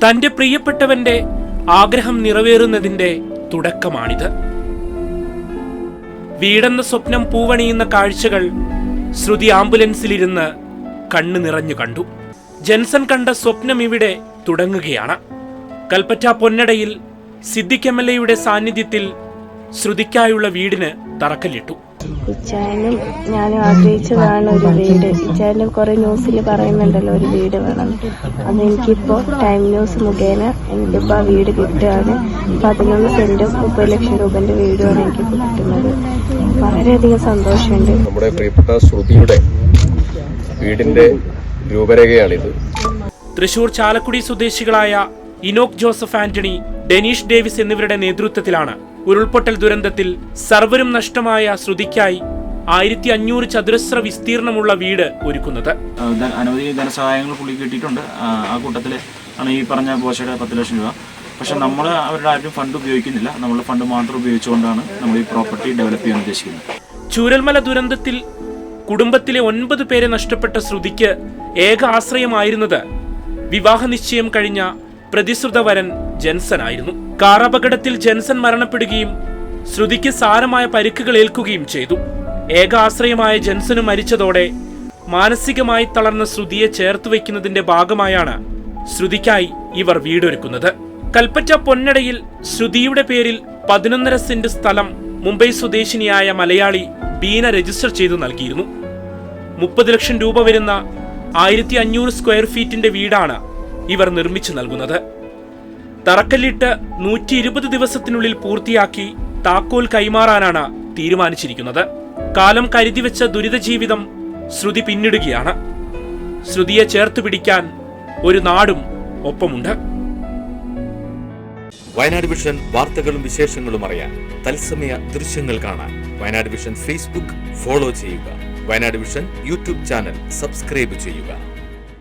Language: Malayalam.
തന്റെ പ്രിയപ്പെട്ടവന്റെ ആഗ്രഹം നിറവേറുന്നതിന്റെ തുടക്കമാണിത്. വീടെന്ന സ്വപ്നം പൂവണിയുന്ന കാഴ്ചകൾ ശ്രുതി ആംബുലൻസിലിരുന്ന് കണ്ണു നിറഞ്ഞു കണ്ടു. ജെൻസൺ കണ്ട സ്വപ്നം ഇവിടെ തുടങ്ങുകയാണ്. കൽപ്പറ്റ പൊന്നടയിൽ സിദ്ദിഖ് MLA സാന്നിധ്യത്തിൽ ശ്രുതിക്കായുള്ള വീടിന് തറക്കല്ലിട്ടു. ഇച്ചായനും ഞാനും ആഗ്രഹിച്ചതാണ് ഒരു വീട്. ഇച്ചായനും കുറെ ന്യൂസിൽ പറയുന്നുണ്ടല്ലോ ഒരു വീട് വേണം. അതെനിക്കിപ്പോ ടൈം ന്യൂസ് മുഖേന എനിക്കിപ്പോ ആ വീട് കിട്ടുകയാണ്. 11 സെന്റും 30 ലക്ഷം രൂപന്റെ വീടുമാണ് എനിക്ക് കിട്ടുന്നത്. വളരെയധികം സന്തോഷമുണ്ട്. നമ്മുടെ പ്രിയപ്പെട്ട ശ്രുതിയുടെ വീടിന്റെ രൂപരേഖയാണിത്. തൃശൂർ ചാലക്കുടി സ്വദേശികളായ Enoch Joseph Antony, Denish Davis എന്നിവരുടെ നേതൃത്വത്തിലാണ് ഉരുൾപൊട്ടൽ ദുരന്തത്തിൽ സർവരും നഷ്ടമായ ശ്രുതിക്കായി 1500 ചതുരശ്ര വിസ്തീർണമുള്ള വീട് ഒരുക്കുന്നത്. അനവധി ധനസഹായങ്ങൾ പുള്ളി കിട്ടിയിട്ടുണ്ട്. ആ കൂട്ടത്തിൽ ആണ് ഈ പറഞ്ഞ പോഷയുടെ 10 ലക്ഷം രൂപ. പക്ഷെ നമ്മൾ അവരുടെ ആരും ഫണ്ട് ഉപയോഗിക്കുന്നില്ല. നമ്മൾ ഫണ്ട് മാത്രം ഉപയോഗിച്ചുകൊണ്ടാണ് നമ്മൾ ഈ പ്രോപ്പർട്ടി ഡെവലപ്പ് ചെയ്യാൻ ഉദ്ദേശിക്കുന്നത്. ചൂരൽമല ദുരന്തത്തിൽ കുടുംബത്തിലെ 9 പേരെ നഷ്ടപ്പെട്ട ശ്രുതിക്ക് ഏക ആശ്രയമായിരുന്നത് വിവാഹ നിശ്ചയം കഴിഞ്ഞ പ്രതിശ്രുത വരൻ ജെൻസൺ ആയിരുന്നു. കാർ അപകടത്തിൽ ജെൻസൺ മരണപ്പെടുകയും ശ്രുതിക്ക് സാരമായ പരിക്കുകൾ ഏൽക്കുകയും ചെയ്തു. ഏക ആശ്രയമായ ജെൻസന് മരിച്ചതോടെ മാനസികമായി തളർന്ന ശ്രുതിയെ ചേർത്ത് വയ്ക്കുന്നതിന്റെ ഭാഗമായാണ് ശ്രുതിക്കായി ഇവർ വീടൊരുക്കുന്നത്. കൽപ്പറ്റ പൊന്നടയിൽ ശ്രുതിയുടെ പേരിൽ 11.5 സെന്റ് സ്ഥലം മുംബൈ സ്വദേശിനിയായ മലയാളി ബീന രജിസ്റ്റർ ചെയ്തു നൽകിയിരുന്നു. 30 ലക്ഷം രൂപ വരുന്ന 1500 സ്ക്വയർ ഫീറ്റിന്റെ വീടാണ് ഇവർ നിർമ്മിച്ചു നൽകുന്നത്. തറക്കല്ലിട്ട് 120 ദിവസത്തിനുള്ളിൽ പൂർത്തിയാക്കി താക്കോൽ കൈമാറാനാണ് തീരുമാനിച്ചിരിക്കുന്നത്. കാലം കരുതിവെച്ച ദുരിത ജീവിതം ശ്രുതി പിന്നിടുകയാണ്. ശ്രുതിയെ ചേർത്ത് പിടിക്കാൻ ഒരു നാടും ഒപ്പമുണ്ട്. വയനാട് വിഷൻ വാർത്തകളും വിശേഷങ്ങളും അറിയാൻ തത്സമയ ദൃശ്യങ്ങൾ കാണാൻ വയനാട് വിഷൻ ഫേസ്ബുക്ക് ഫോളോ ചെയ്യുക. Wayanad vision YouTube channel subscribe ചെയ്യുക.